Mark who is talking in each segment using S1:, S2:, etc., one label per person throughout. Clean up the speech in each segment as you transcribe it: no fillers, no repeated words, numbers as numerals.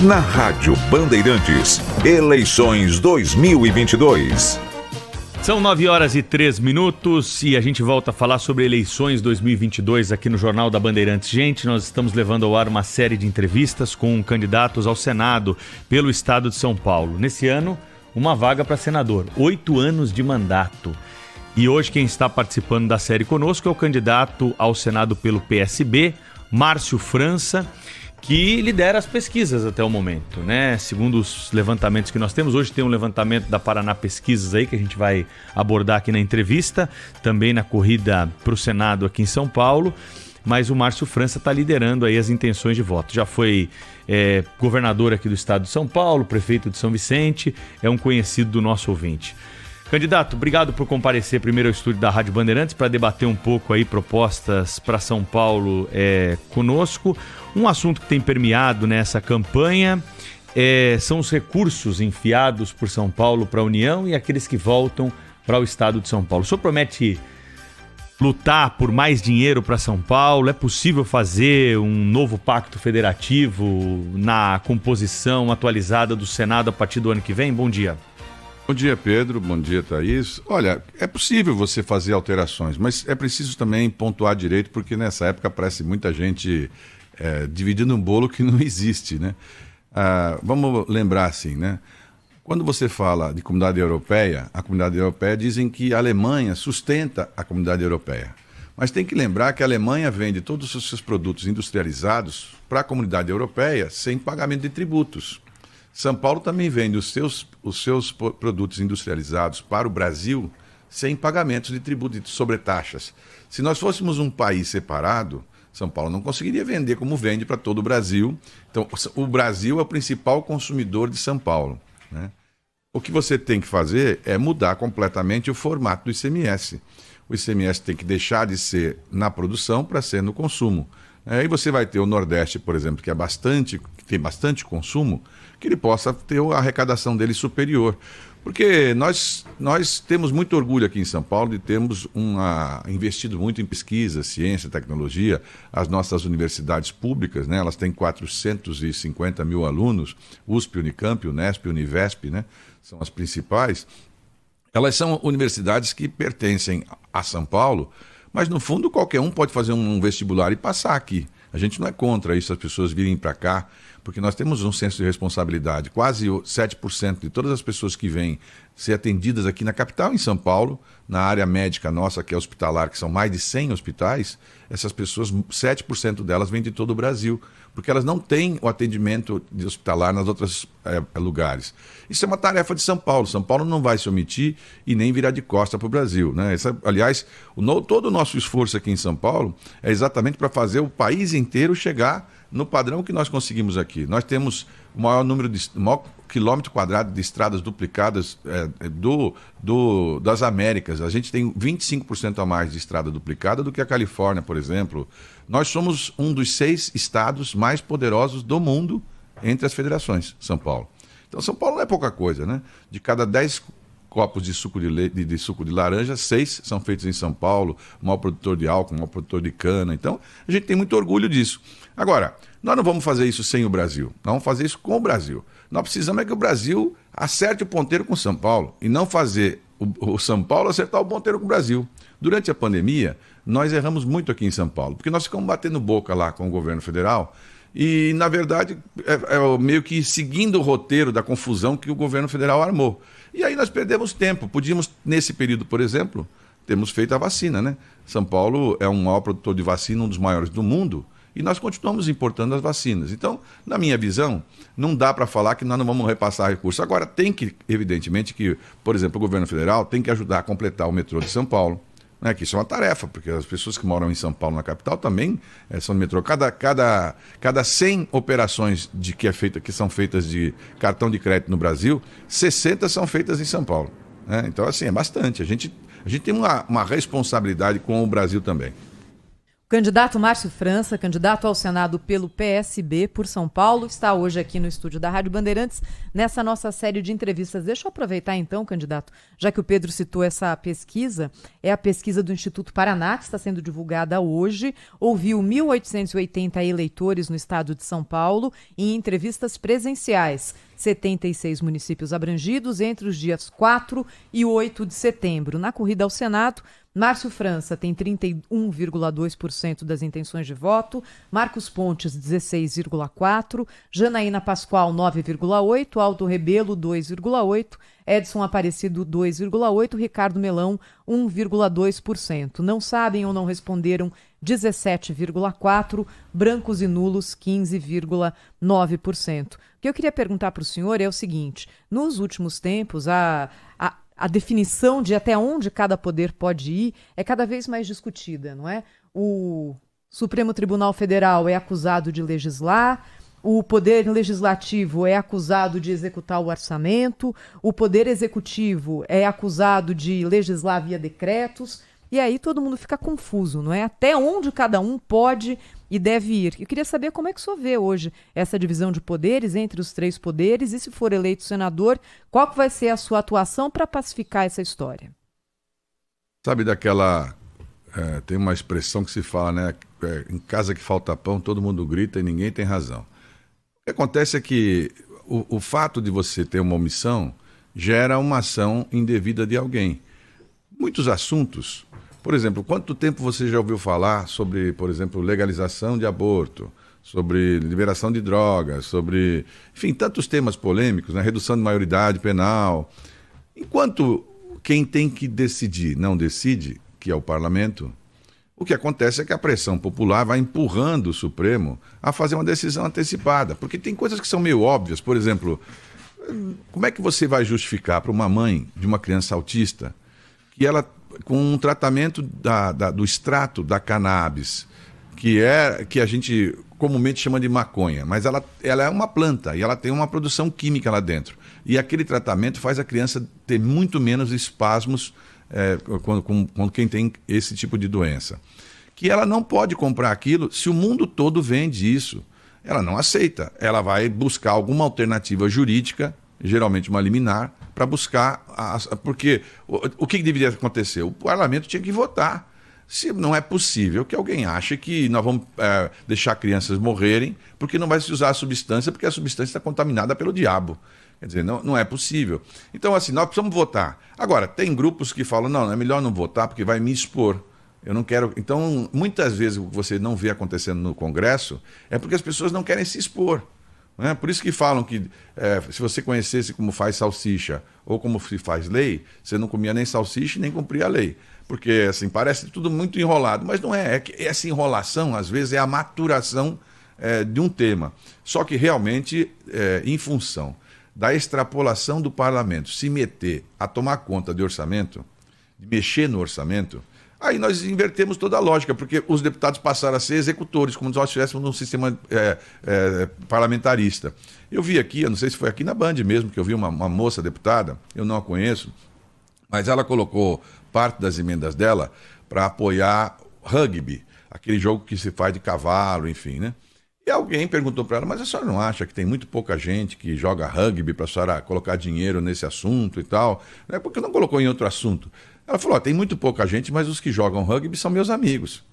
S1: Na Rádio Bandeirantes, eleições 2022.
S2: São 9h03 e a gente volta a falar sobre eleições 2022 aqui no Jornal da Bandeirantes. Gente, nós estamos levando ao ar uma série de entrevistas com candidatos ao Senado pelo estado de São Paulo. Nesse ano, uma vaga para senador, 8 anos de mandato. E hoje quem está participando da série conosco é o candidato ao Senado pelo PSB, Márcio França, que lidera as pesquisas até o momento, né? Segundo os levantamentos que nós temos, hoje tem um levantamento da Paraná Pesquisas aí que a gente vai abordar aqui na entrevista, também na corrida para o Senado aqui em São Paulo, mas o Márcio França está liderando aí as intenções de voto. Já foi governador aqui do estado de São Paulo, prefeito de São Vicente, é um conhecido do nosso ouvinte. Candidato, obrigado por comparecer primeiro ao estúdio da Rádio Bandeirantes para debater um pouco aí propostas para São Paulo conosco. Um assunto que tem permeado nessa campanha são os recursos enfiados por São Paulo para a União e aqueles que voltam para o estado de São Paulo. O senhor promete lutar por mais dinheiro para São Paulo? É possível fazer um novo pacto federativo na composição atualizada do Senado a partir do ano que vem? Bom dia.
S3: Bom dia, Pedro. Bom dia, Thaís. Olha, é possível você fazer alterações, mas é preciso também pontuar direito, porque nessa época aparece muita gente dividindo um bolo que não existe, né? Vamos lembrar assim, né? Quando você fala de comunidade europeia, a comunidade europeia dizem que a Alemanha sustenta a comunidade europeia. Mas tem que lembrar que a Alemanha vende todos os seus produtos industrializados para a comunidade europeia sem pagamento de tributos. São Paulo também vende os seus produtos industrializados para o Brasil sem pagamentos de tributo de sobretaxas. Se nós fôssemos um país separado, São Paulo não conseguiria vender como vende para todo o Brasil. Então, o Brasil é o principal consumidor de São Paulo, né? O que você tem que fazer é mudar completamente o formato do ICMS. O ICMS tem que deixar de ser na produção para ser no consumo. Aí você vai ter o Nordeste, por exemplo, que tem bastante consumo, que ele possa ter a arrecadação dele superior. Porque nós temos muito orgulho aqui em São Paulo de termos investido muito em pesquisa, ciência, tecnologia. As nossas universidades públicas, né, elas têm 450 mil alunos, USP, Unicamp, Unesp, Univesp, né, são as principais. Elas são universidades que pertencem a São Paulo, mas no fundo qualquer um pode fazer um vestibular e passar aqui. A gente não é contra isso, as pessoas virem para cá, porque nós temos um senso de responsabilidade. Quase 7% de todas as pessoas que vêm ser atendidas aqui na capital, em São Paulo, na área médica nossa, que é hospitalar, que são mais de 100 hospitais, essas pessoas, 7% delas vêm de todo o Brasil, porque elas não têm o atendimento de hospitalar nas outros lugares. Isso é uma tarefa de São Paulo. São Paulo não vai se omitir e nem virar de costa para o Brasil, né? Aliás, todo o nosso esforço aqui em São Paulo é exatamente para fazer o país inteiro chegar no padrão que nós conseguimos aqui. Nós temos o maior quilômetro quadrado de estradas duplicadas das Américas. A gente tem 25% a mais de estrada duplicada do que a Califórnia, por exemplo. Nós somos um dos 6 estados mais poderosos do mundo entre as federações, São Paulo. Então, São Paulo não é pouca coisa, né? De cada 10 copos de suco de suco de laranja, 6 são feitos em São Paulo, o maior produtor de álcool, o maior produtor de cana. Então, a gente tem muito orgulho disso. Agora, nós não vamos fazer isso sem o Brasil, nós vamos fazer isso com o Brasil. Nós precisamos que o Brasil acerte o ponteiro com o São Paulo e não fazer o São Paulo acertar o ponteiro com o Brasil. Durante a pandemia, nós erramos muito aqui em São Paulo, porque nós ficamos batendo boca lá com o governo federal e, na verdade, meio que seguindo o roteiro da confusão que o governo federal armou. E aí nós perdemos tempo. Podíamos, nesse período, por exemplo, termos feito a vacina, né? São Paulo é um maior produtor de vacina, um dos maiores do mundo, e nós continuamos importando as vacinas. Então, na minha visão, não dá para falar que nós não vamos repassar recursos. Agora, tem que, evidentemente, que, por exemplo, o governo federal tem que ajudar a completar o metrô de São Paulo, né, que isso é uma tarefa, porque as pessoas que moram em São Paulo, na capital, também são no metrô. Cada 100 operações que são feitas de cartão de crédito no Brasil, 60 são feitas em São Paulo, né? Então, assim, é bastante. A gente tem uma responsabilidade com o Brasil também.
S4: Candidato Márcio França, candidato ao Senado pelo PSB por São Paulo, está hoje aqui no estúdio da Rádio Bandeirantes, nessa nossa série de entrevistas. Deixa eu aproveitar então, candidato, já que o Pedro citou essa pesquisa, é a pesquisa do Instituto Paraná, que está sendo divulgada hoje, ouviu 1.880 eleitores no estado de São Paulo em entrevistas presenciais. 76 municípios abrangidos entre os dias 4 e 8 de setembro. Na corrida ao Senado, Márcio França tem 31,2% das intenções de voto, Marcos Pontes 16,4%, Janaína Pascoal 9,8%, Aldo Rebelo 2,8%, Edson Aparecido 2,8%, Ricardo Melão 1,2%. Não sabem ou não responderam 17,4%, brancos e nulos 15,9%. O que eu queria perguntar para o senhor é o seguinte: nos últimos tempos, a definição de até onde cada poder pode ir é cada vez mais discutida, não é? O Supremo Tribunal Federal é acusado de legislar, o Poder Legislativo é acusado de executar o orçamento, o Poder Executivo é acusado de legislar via decretos, e aí todo mundo fica confuso, não é? Até onde cada um pode e deve ir. Eu queria saber como é que o senhor vê hoje essa divisão de poderes entre os três poderes e, se for eleito senador, qual que vai ser a sua atuação para pacificar essa história?
S3: Sabe daquela... tem uma expressão que se fala, né? Em casa que falta pão, todo mundo grita e ninguém tem razão. O que acontece é que o fato de você ter uma omissão gera uma ação indevida de alguém. Muitos assuntos... Por exemplo, quanto tempo você já ouviu falar sobre, por exemplo, legalização de aborto, sobre liberação de drogas, sobre, enfim, tantos temas polêmicos, né? Redução de maioridade penal. Enquanto quem tem que decidir não decide, que é o parlamento, o que acontece é que a pressão popular vai empurrando o Supremo a fazer uma decisão antecipada, porque tem coisas que são meio óbvias. Por exemplo, como é que você vai justificar para uma mãe de uma criança autista que ela, com um tratamento do extrato da cannabis, que a gente comumente chama de maconha, mas ela é uma planta e ela tem uma produção química lá dentro. E aquele tratamento faz a criança ter muito menos espasmos quando quem tem esse tipo de doença. Que ela não pode comprar aquilo se o mundo todo vende isso. Ela não aceita. Ela vai buscar alguma alternativa jurídica, geralmente uma liminar, para buscar... Porque o que deveria acontecer? O parlamento tinha que votar. Se não é possível que alguém ache que nós vamos deixar crianças morrerem porque não vai se usar a substância, porque a substância está contaminada pelo diabo. Quer dizer, não é possível. Então, assim, nós precisamos votar. Agora, tem grupos que falam, não, é melhor não votar porque vai me expor. Eu não quero... Então, muitas vezes o que você não vê acontecendo no Congresso é porque as pessoas não querem se expor. Não é? Por isso que falam que se você conhecesse como faz salsicha ou como se faz lei, você não comia nem salsicha e nem cumpria a lei. Porque, assim, parece tudo muito enrolado, mas não é. É que essa enrolação, às vezes, é a maturação de um tema. Só que, realmente, em função da extrapolação do parlamento se meter a tomar conta de orçamento, de mexer no orçamento, aí nós invertemos toda a lógica, porque os deputados passaram a ser executores, como se nós estivéssemos num sistema parlamentarista. Eu vi aqui, eu não sei se foi aqui na Band mesmo, que eu vi uma moça deputada, eu não a conheço, mas ela colocou parte das emendas dela para apoiar rugby, aquele jogo que se faz de cavalo, enfim, né? E alguém perguntou para ela, mas a senhora não acha que tem muito pouca gente que joga rugby para a senhora colocar dinheiro nesse assunto e tal? Por que não colocou em outro assunto? Ela falou, tem muito pouca gente, mas os que jogam rugby são meus amigos.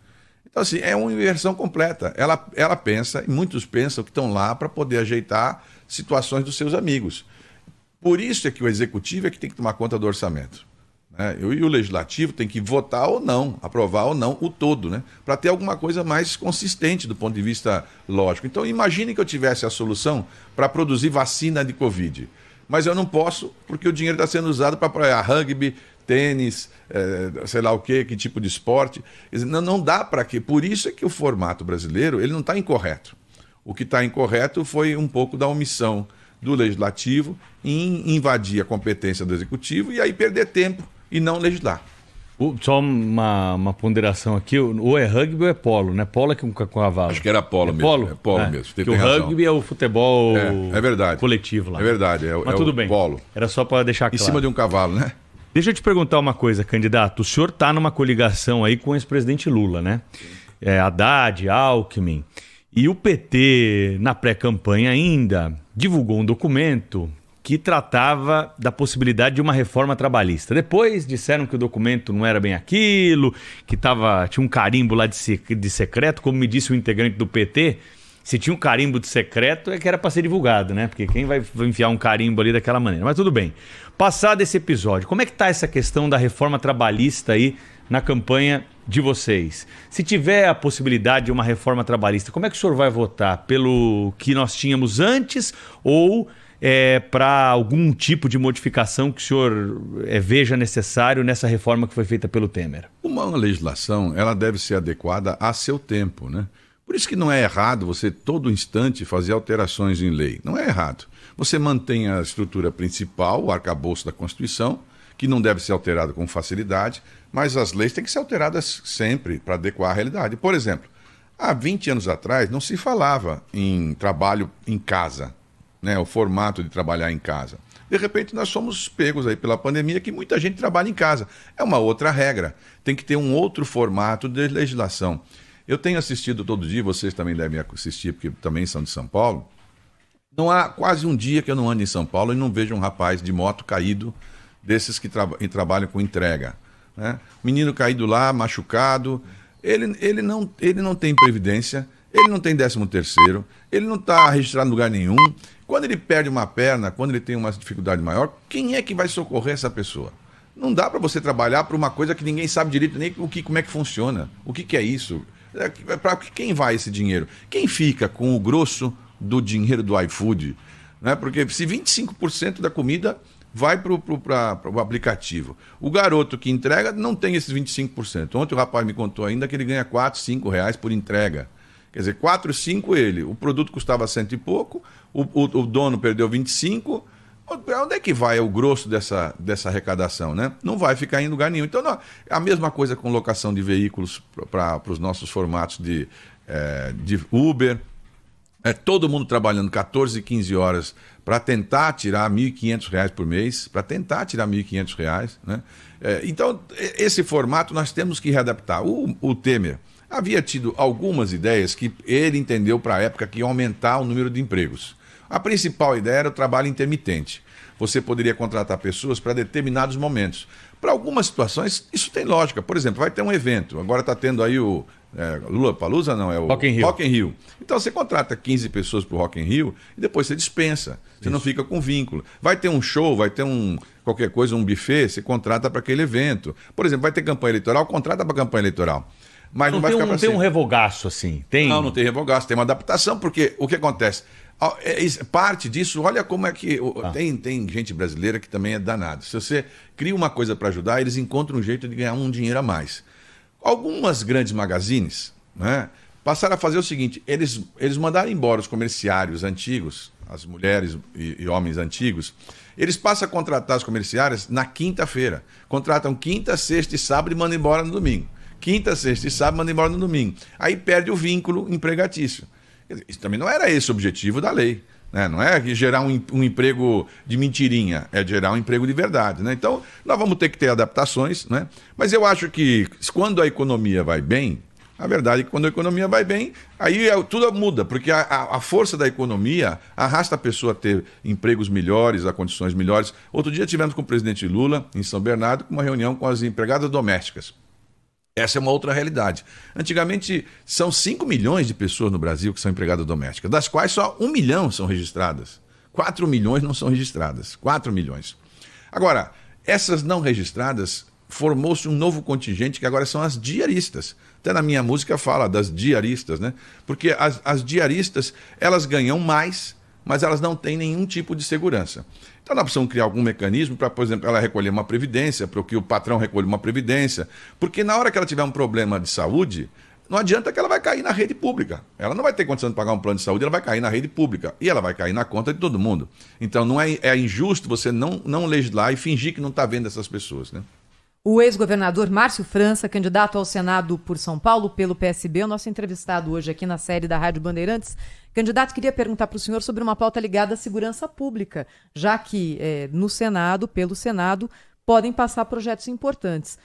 S3: Então, assim, é uma inversão completa. Ela pensa, e muitos pensam que estão lá para poder ajeitar situações dos seus amigos. Por isso é que o executivo é que tem que tomar conta do orçamento. E o legislativo tem que votar ou não, aprovar ou não o todo, né? Para ter alguma coisa mais consistente do ponto de vista lógico. Então, imagine que eu tivesse a solução para produzir vacina de Covid. Mas eu não posso, porque o dinheiro está sendo usado para apoiar rugby, tênis, sei lá o quê, que tipo de esporte. Quer dizer, não dá para quê? Por isso é que o formato brasileiro ele não está incorreto. O que está incorreto foi um pouco da omissão do legislativo em invadir a competência do executivo e aí perder tempo e não legislar.
S2: Só uma ponderação aqui, ou é rugby ou é polo, né? Polo é com cavalo.
S3: Acho que era polo mesmo.
S2: Polo?
S3: É polo mesmo.
S2: Porque o rugby é o futebol
S3: verdade.
S2: coletivo lá.
S3: É verdade,
S2: Mas tudo bem.
S3: Polo.
S2: Era só para deixar claro.
S3: Em cima de um cavalo, né?
S2: Deixa eu te perguntar uma coisa, candidato. O senhor está numa coligação aí com o ex-presidente Lula, né? Haddad, Alckmin. E o PT, na pré-campanha ainda, divulgou um documento que tratava da possibilidade de uma reforma trabalhista. Depois disseram que o documento não era bem aquilo, que tinha um carimbo lá de secreto, como me disse o integrante do PT. Se tinha um carimbo de secreto, é que era para ser divulgado, né? Porque quem vai enfiar um carimbo ali daquela maneira? Mas tudo bem. Passado esse episódio, como é que está essa questão da reforma trabalhista aí na campanha de vocês? Se tiver a possibilidade de uma reforma trabalhista, como é que o senhor vai votar? Pelo que nós tínhamos antes ou para algum tipo de modificação que o senhor veja necessário nessa reforma que foi feita pelo Temer?
S3: Uma legislação, ela deve ser adequada a seu tempo, né? Por isso que não é errado você, todo instante, fazer alterações em lei. Não é errado. Você mantém a estrutura principal, o arcabouço da Constituição, que não deve ser alterado com facilidade, mas as leis têm que ser alteradas sempre para adequar à realidade. Por exemplo, há 20 anos atrás não se falava em trabalho em casa, né? O formato de trabalhar em casa. De repente nós somos pegos aí pela pandemia que muita gente trabalha em casa. É uma outra regra. Tem que ter um outro formato de legislação. Eu tenho assistido todo dia, vocês também devem assistir, porque também são de São Paulo. Não há quase um dia que eu não ando em São Paulo e não vejo um rapaz de moto caído, desses que trabalham com entrega, né? Menino caído lá, machucado, ele não tem previdência, ele não tem 13º, ele não está registrado em lugar nenhum. Quando ele perde uma perna, quando ele tem uma dificuldade maior, quem é que vai socorrer essa pessoa? Não dá para você trabalhar por uma coisa que ninguém sabe direito nem como é que funciona. O que é isso? Para quem vai esse dinheiro? Quem fica com o grosso do dinheiro do iFood? Né? Porque se 25% da comida vai para o aplicativo, o garoto que entrega não tem esses 25%. Ontem o rapaz me contou ainda que ele ganha 4, 5 reais por entrega. Quer dizer, 4, 5 ele. O produto custava 100 e pouco, o dono perdeu 25. Onde é que vai o grosso dessa arrecadação, né? Não vai ficar em lugar nenhum. Então, não, a mesma coisa com locação de veículos para os nossos formatos de Uber. Todo mundo trabalhando 14, 15 horas para tentar tirar R$ 1.500 por mês, né? Então, esse formato nós temos que readaptar. O Temer havia tido algumas ideias que ele entendeu para a época que iam aumentar o número de empregos. A principal ideia era o trabalho intermitente. Você poderia contratar pessoas para determinados momentos. Para algumas situações, isso tem lógica. Por exemplo, vai ter um evento. Agora está tendo aí o Lollapalooza, não, é o
S2: Rock in Rio.
S3: Então você contrata 15 pessoas para o Rock in Rio e depois você dispensa. Você não fica com vínculo. Vai ter um show, vai ter qualquer coisa, um buffet, você contrata para aquele evento. Por exemplo, vai ter campanha eleitoral, contrata para campanha eleitoral. Mas não vai ficar para
S2: sempre. Não tem um revogaço assim?
S3: Não tem revogaço, tem uma adaptação, porque o que acontece? Parte disso, olha como é que... Tem gente brasileira que também é danada. Se você cria uma coisa para ajudar, eles encontram um jeito de ganhar um dinheiro a mais. Algumas grandes magazines, né, passaram a fazer o seguinte, eles mandaram embora os comerciários antigos, as mulheres e homens antigos, eles passam a contratar os comerciários na quinta-feira. Contratam quinta, sexta e sábado e mandam embora no domingo. Quinta, sexta e sábado, mandam embora no domingo. Aí perde o vínculo empregatício. Isso também não era esse o objetivo da lei, né? Não é gerar um emprego de mentirinha, é gerar um emprego de verdade, né? Então, nós vamos ter que ter adaptações, né? Mas eu acho que quando a economia vai bem, a verdade é que quando a economia vai bem, aí tudo muda, porque a força da economia arrasta a pessoa a ter empregos melhores, a condições melhores. Outro dia tivemos com o presidente Lula, em São Bernardo, uma reunião com as empregadas domésticas. Essa é uma outra realidade. Antigamente, são 5 milhões de pessoas no Brasil que são empregadas domésticas, das quais só 1 milhão são registradas. 4 milhões não são registradas. 4 milhões. Agora, essas não registradas, formou-se um novo contingente que agora são as diaristas. Até na minha música fala das diaristas, né? Porque as diaristas, elas ganham mais, mas elas não têm nenhum tipo de segurança. Então nós precisamos criar algum mecanismo para, por exemplo, ela recolher uma previdência, para que o patrão recolha uma previdência, porque na hora que ela tiver um problema de saúde, não adianta que ela vai cair na rede pública. Ela não vai ter condição de pagar um plano de saúde, ela vai cair na rede pública e ela vai cair na conta de todo mundo. Então não é injusto você não legislar e fingir que não está vendo essas pessoas, né?
S4: O ex-governador Márcio França, candidato ao Senado por São Paulo pelo PSB, o nosso entrevistado hoje aqui na série da Rádio Bandeirantes. Candidato, queria perguntar para o senhor sobre uma pauta ligada à segurança pública, já que no Senado, pelo Senado, podem passar projetos importantes.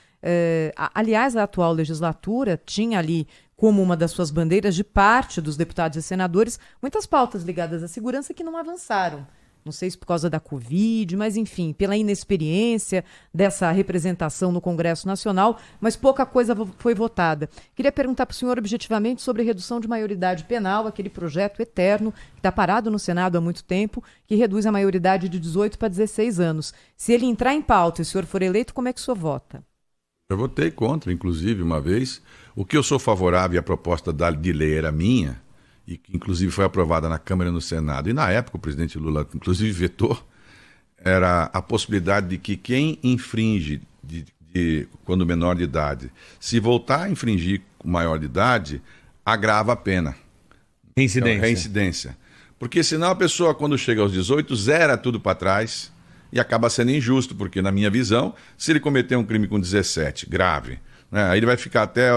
S4: Aliás, a atual legislatura tinha ali como uma das suas bandeiras de parte dos deputados e senadores, muitas pautas ligadas à segurança que não avançaram. Não sei se por causa da Covid, mas enfim, pela inexperiência dessa representação no Congresso Nacional, mas pouca coisa foi votada. Queria perguntar para o senhor objetivamente sobre redução de maioridade penal, aquele projeto eterno que está parado no Senado há muito tempo, que reduz a maioridade de 18 para 16 anos. Se ele entrar em pauta e o senhor for eleito, como é que o senhor vota?
S3: Eu votei contra, inclusive, uma vez. O que eu sou favorável e a proposta de lei era minha, e que inclusive foi aprovada na Câmara e no Senado, e na época o presidente Lula inclusive vetou, era a possibilidade de que quem infringe quando menor de idade, se voltar a infringir com maior de idade, agrava a pena.
S2: Reincidência.
S3: Então, reincidência. Porque senão a pessoa, quando chega aos 18, zera tudo para trás e acaba sendo injusto, porque na minha visão, se ele cometer um crime com 17, grave, né, aí ele vai ficar até,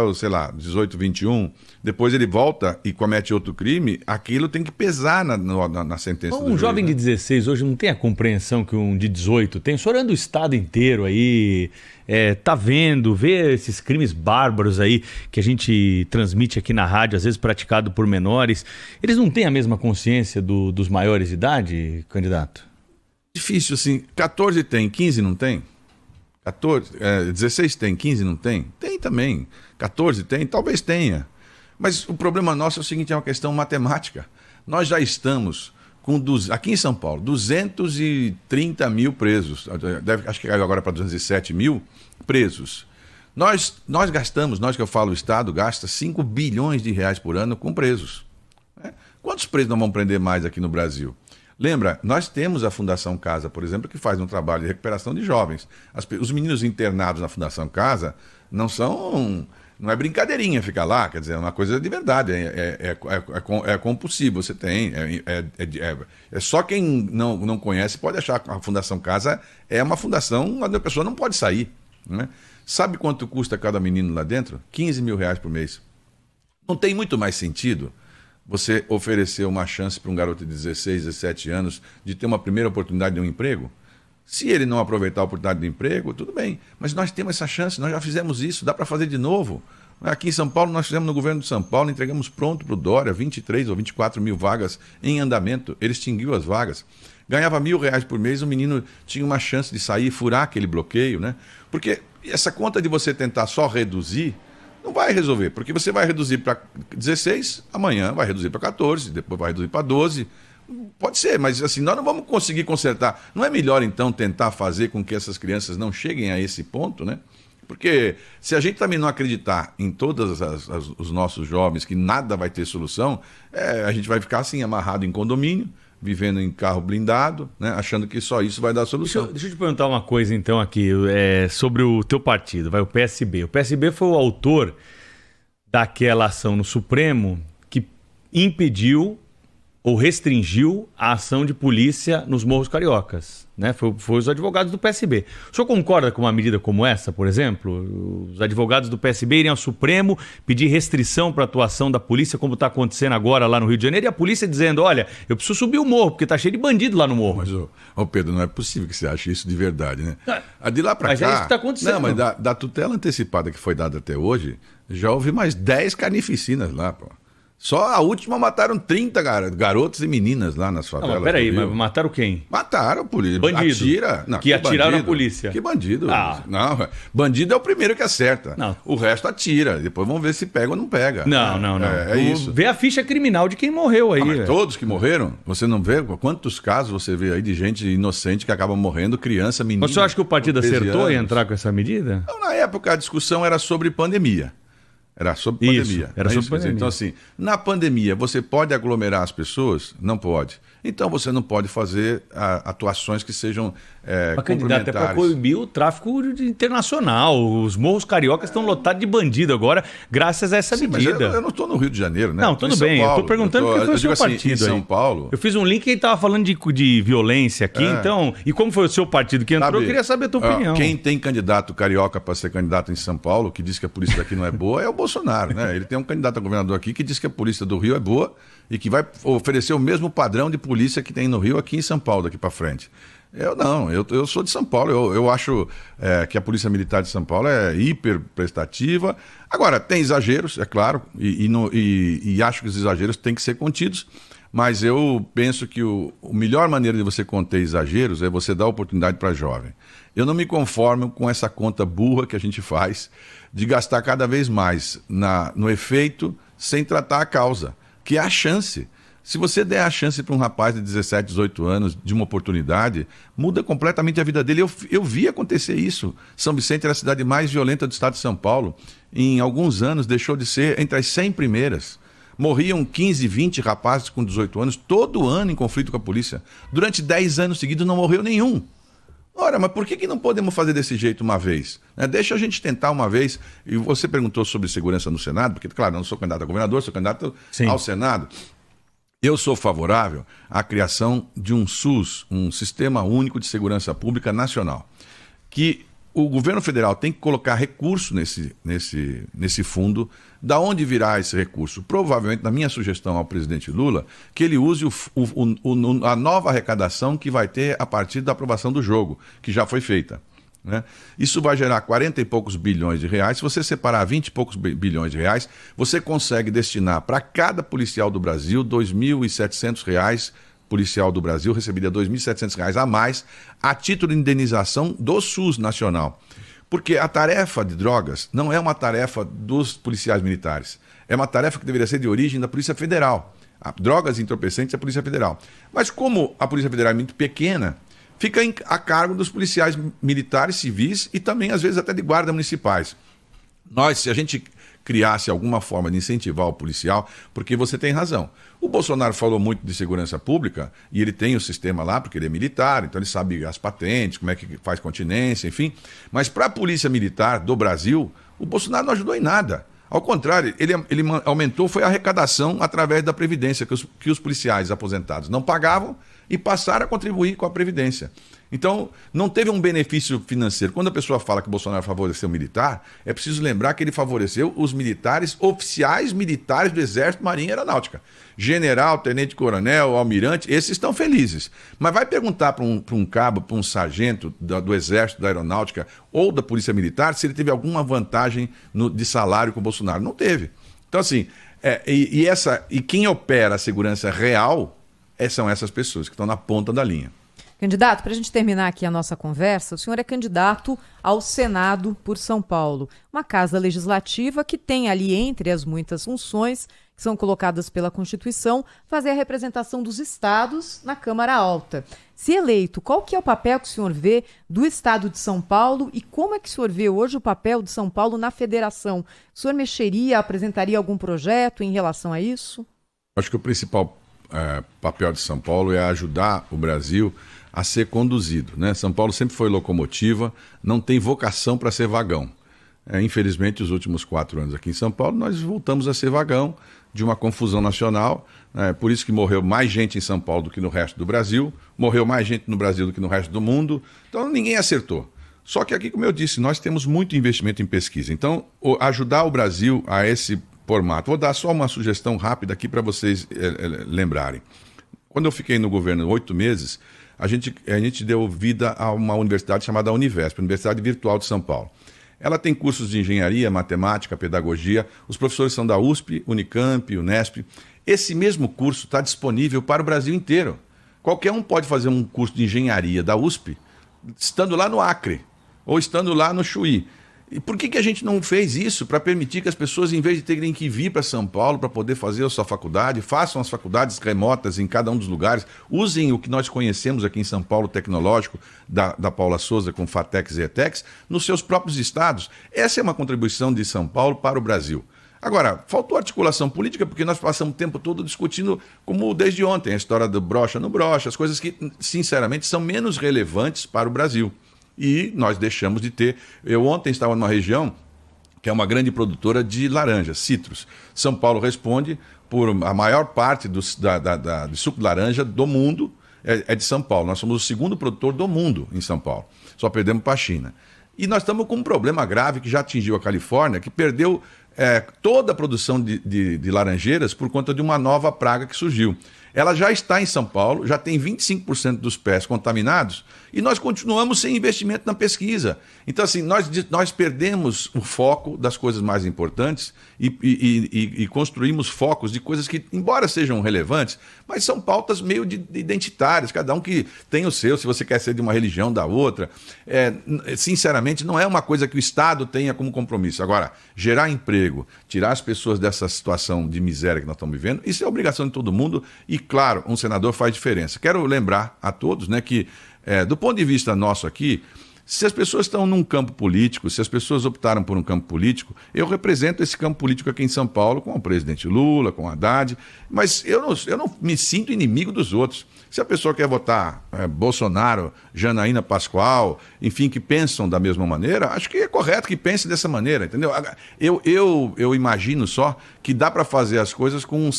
S3: 18, 21, depois ele volta e comete outro crime, aquilo tem que pesar na sentença do juiz.
S2: Um jovem de 16 hoje não tem a compreensão que um de 18 tem. O senhor anda o estado inteiro aí, tá vendo, vê esses crimes bárbaros aí que a gente transmite aqui na rádio, às vezes praticado por menores. Eles não têm a mesma consciência dos maiores de idade, candidato?
S3: Difícil, assim. 14 tem, 15 não tem? 16 tem, 15 não tem? Tem também. 14 tem? Talvez tenha. Mas o problema nosso é o seguinte, é uma questão matemática. Nós já estamos com, aqui em São Paulo, 230 mil presos. Acho que caiu agora para 207 mil presos. Nós gastamos, que eu falo, o Estado gasta 5 bilhões de reais por ano com presos. Quantos presos nós vamos prender mais aqui no Brasil? Lembra, nós temos a Fundação Casa, por exemplo, que faz um trabalho de recuperação de jovens. Os meninos internados na Fundação Casa não é brincadeirinha ficar lá, quer dizer, é uma coisa de verdade, é compulsivo, você tem, só quem não conhece pode achar que a Fundação Casa é uma fundação onde a pessoa não pode sair, né? Sabe quanto custa cada menino lá dentro? 15 mil reais por mês. Não tem muito mais sentido você oferecer uma chance para um garoto de 16, 17 anos de ter uma primeira oportunidade de um emprego? Se ele não aproveitar a oportunidade de emprego, tudo bem. Mas nós temos essa chance, nós já fizemos isso, dá para fazer de novo. Aqui em São Paulo, nós fizemos no governo de São Paulo, entregamos pronto para o Dória 23 ou 24 mil vagas em andamento. Ele extinguiu as vagas. Ganhava R$1.000 por mês, o menino tinha uma chance de sair e furar aquele bloqueio, né? Porque essa conta de você tentar só reduzir não vai resolver, porque você vai reduzir para 16, amanhã vai reduzir para 14, depois vai reduzir para 12. Pode ser, mas assim, nós não vamos conseguir consertar. Não é melhor, então, tentar fazer com que essas crianças não cheguem a esse ponto, né? Porque se a gente também não acreditar em todos os nossos jovens que nada vai ter solução, a gente vai ficar assim, amarrado em condomínio, vivendo em carro blindado, né, achando que só isso vai dar solução.
S2: Deixa eu te perguntar uma coisa, então, aqui, sobre o teu partido, o PSB. O PSB foi o autor daquela ação no Supremo que impediu ou restringiu a ação de polícia nos morros cariocas, né? Foi os advogados do PSB. O senhor concorda com uma medida como essa, por exemplo? Os advogados do PSB irem ao Supremo pedir restrição para a atuação da polícia, como está acontecendo agora lá no Rio de Janeiro, e a polícia dizendo, olha, eu preciso subir o morro, porque está cheio de bandido lá no morro.
S3: Mas, Pedro, não é possível que você ache isso de verdade, né? De lá para cá...
S2: Mas é isso que está acontecendo.
S3: Não, mas da tutela antecipada que foi dada até hoje, já houve mais 10 carnificinas lá, pô. Só a última mataram 30 garotos e meninas lá nas favelas.
S2: Não, mas peraí, mas mataram quem?
S3: Mataram a polícia.
S2: Bandido. Que atiraram
S3: bandido?
S2: Na polícia.
S3: Que bandido?
S2: Ah.
S3: Não, bandido é o primeiro que acerta.
S2: Não.
S3: O resto atira. Depois vamos ver se pega ou não pega.
S2: Não.
S3: É isso.
S2: Vê a ficha criminal de quem morreu aí.
S3: Mas todos que morreram? Você não vê? Quantos casos você vê aí de gente inocente que acaba morrendo, criança, menina?
S2: Mas você acha que o partido acertou em entrar com essa medida?
S3: Então, na época, a discussão era sobre pandemia. Era sobre pandemia.
S2: Era sobre pandemia.
S3: Então, assim, na pandemia, você pode aglomerar as pessoas? Não pode. Então, você não pode fazer atuações que sejam
S2: candidato, é para coibir o tráfico internacional. Os morros cariocas estão lotados de bandido agora, graças a essa medida.
S3: Mas eu não estou no Rio de Janeiro, né?
S2: Não, tudo bem. Eu estou perguntando porque foi o seu partido
S3: em São Paulo.
S2: Eu fiz um link que ele estava falando de violência aqui, então... E como foi o seu partido que entrou, eu queria saber a tua opinião.
S3: Quem tem candidato carioca para ser candidato em São Paulo, que diz que a polícia daqui não é boa, é o Bolsonaro, né? Ele tem um candidato a governador aqui que diz que a polícia do Rio é boa e que vai oferecer o mesmo padrão de polícia que tem no Rio aqui em São Paulo daqui para frente. Eu não, eu sou de São Paulo, eu acho que a Polícia Militar de São Paulo é hiper prestativa. Agora, tem exageros, é claro, e acho que os exageros têm que ser contidos, mas eu penso que a melhor maneira de você conter exageros é você dar oportunidade para jovem. Eu não me conformo com essa conta burra que a gente faz de gastar cada vez mais no efeito sem tratar a causa, que é a chance. Se você der a chance para um rapaz de 17, 18 anos de uma oportunidade, muda completamente a vida dele. Eu vi acontecer isso. São Vicente era a cidade mais violenta do estado de São Paulo. Em alguns anos deixou de ser entre as 100 primeiras. Morriam 15, 20 rapazes com 18 anos todo ano em conflito com a polícia. Durante 10 anos seguidos não morreu nenhum. Ora, mas por que não podemos fazer desse jeito uma vez? Deixa a gente tentar uma vez. E você perguntou sobre segurança no Senado, porque, claro, eu não sou candidato a governador, sou candidato ao Senado. Eu sou favorável à criação de um SUS, um Sistema Único de Segurança Pública Nacional, que o governo federal tem que colocar recurso nesse fundo. Da onde virá esse recurso? Provavelmente, na minha sugestão ao presidente Lula, que ele use a nova arrecadação que vai ter a partir da aprovação do jogo, que já foi feita. Né? Isso vai gerar 40 e poucos bilhões de reais. Se você separar 20 e poucos bilhões de reais, você consegue destinar para cada policial do Brasil R$ 2.700. Policial do Brasil receberia R$ 2.700 a mais a título de indenização do SUS nacional. Porque a tarefa de drogas não é uma tarefa dos policiais militares. É uma tarefa que deveria ser de origem da Polícia Federal. Drogas e entorpecentes é a Polícia Federal. Mas como a Polícia Federal é muito pequena, fica a cargo dos policiais militares, civis e também, às vezes, até de guarda municipais. Se a gente criasse alguma forma de incentivar o policial, porque você tem razão. O Bolsonaro falou muito de segurança pública e ele tem o sistema lá, porque ele é militar, então ele sabe as patentes, como é que faz continência, enfim. Mas para a Polícia Militar do Brasil, o Bolsonaro não ajudou em nada. Ao contrário, ele aumentou foi a arrecadação através da Previdência, que os policiais aposentados não pagavam e passaram a contribuir com a Previdência. Então, não teve um benefício financeiro. Quando a pessoa fala que o Bolsonaro favoreceu o militar, é preciso lembrar que ele favoreceu os militares, oficiais militares do Exército, Marinha e Aeronáutica. General, tenente-coronel, almirante, esses estão felizes. Mas vai perguntar para um cabo, para um sargento do Exército, da Aeronáutica ou da Polícia Militar se ele teve alguma vantagem de salário com o Bolsonaro. Não teve. Então, assim, e quem opera a segurança real são essas pessoas que estão na ponta da linha.
S4: Candidato, para a gente terminar aqui a nossa conversa, o senhor é candidato ao Senado por São Paulo, uma casa legislativa que tem ali, entre as muitas funções que são colocadas pela Constituição, fazer a representação dos estados na Câmara Alta. Se eleito, qual que é o papel que o senhor vê do estado de São Paulo e como é que o senhor vê hoje o papel de São Paulo na federação? O senhor apresentaria algum projeto em relação a isso?
S3: Acho que o principal papel de São Paulo é ajudar o Brasil a ser conduzido, né? São Paulo sempre foi locomotiva, não tem vocação para ser vagão. Infelizmente, os últimos 4 anos aqui em São Paulo, nós voltamos a ser vagão de uma confusão nacional. Por isso que morreu mais gente em São Paulo do que no resto do Brasil, morreu mais gente no Brasil do que no resto do mundo. Então, ninguém acertou. Só que aqui, como eu disse, nós temos muito investimento em pesquisa. Então, ajudar o Brasil a esse formato. Vou dar só uma sugestão rápida aqui para vocês lembrarem. Quando eu fiquei no governo 8 meses, a gente deu vida a uma universidade chamada Univesp, Universidade Virtual de São Paulo. Ela tem cursos de engenharia, matemática, pedagogia. Os professores são da USP, Unicamp, Unesp. Esse mesmo curso está disponível para o Brasil inteiro. Qualquer um pode fazer um curso de engenharia da USP estando lá no Acre ou estando lá no Chuí. E por que a gente não fez isso para permitir que as pessoas, em vez de terem que vir para São Paulo para poder fazer a sua faculdade, façam as faculdades remotas em cada um dos lugares, usem o que nós conhecemos aqui em São Paulo, tecnológico, da Paula Souza com FATEX e ETEX, nos seus próprios estados. Essa é uma contribuição de São Paulo para o Brasil. Agora, faltou articulação política porque nós passamos o tempo todo discutindo, como desde ontem, a história do brocha no brocha, as coisas que, sinceramente, são menos relevantes para o Brasil. E nós deixamos de ter. Eu ontem estava numa região que é uma grande produtora de laranjas, citros. São Paulo responde por a maior parte do suco de laranja do mundo é de São Paulo. Nós somos o segundo produtor do mundo em São Paulo. Só perdemos para a China. E nós estamos com um problema grave que já atingiu a Califórnia, que perdeu toda a produção de laranjeiras por conta de uma nova praga que surgiu. Ela já está em São Paulo, já tem 25% dos pés contaminados e nós continuamos sem investimento na pesquisa. Então, assim, nós perdemos o foco das coisas mais importantes e construímos focos de coisas que, embora sejam relevantes, mas são pautas meio identitárias, cada um que tem o seu, se você quer ser de uma religião, da outra. Sinceramente, não é uma coisa que o Estado tenha como compromisso. Agora, gerar emprego, tirar as pessoas dessa situação de miséria que nós estamos vivendo, isso é obrigação de todo mundo e, claro, um senador faz diferença. Quero lembrar a todos, né, que, do ponto de vista nosso aqui, se as pessoas estão num campo político, se as pessoas optaram por um campo político, eu represento esse campo político aqui em São Paulo com o presidente Lula, com o Haddad, mas eu não me sinto inimigo dos outros. Se a pessoa quer votar Bolsonaro, Janaína Pascoal, enfim, que pensam da mesma maneira, acho que é correto que pense dessa maneira, entendeu? Eu imagino só que dá para fazer as coisas com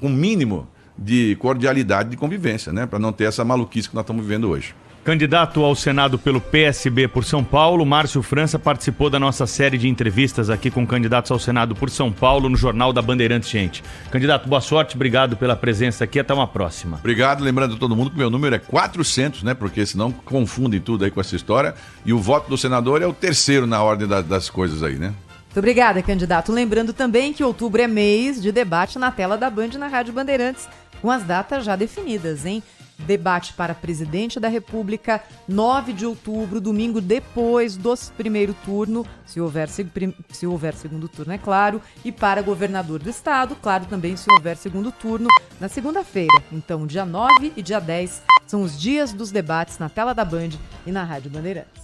S3: um mínimo de cordialidade, de convivência, né? Para não ter essa maluquice que nós estamos vivendo hoje.
S2: Candidato ao Senado pelo PSB por São Paulo, Márcio França participou da nossa série de entrevistas aqui com candidatos ao Senado por São Paulo no Jornal da Bandeirantes, gente. Candidato, boa sorte, obrigado pela presença aqui, até uma próxima.
S3: Obrigado, lembrando a todo mundo que meu número é 400, né? Porque senão confundem tudo aí com essa história. E o voto do senador é o terceiro na ordem das coisas aí, né?
S4: Muito obrigada, candidato. Lembrando também que outubro é mês de debate na tela da Band na Rádio Bandeirantes, com as datas já definidas, hein? Debate para presidente da República, 9 de outubro, domingo depois do primeiro turno, se houver segundo turno, é claro, e para governador do estado, claro, também se houver segundo turno, na segunda-feira. Então, dia 9 e dia 10 são os dias dos debates na tela da Band e na Rádio Bandeirantes.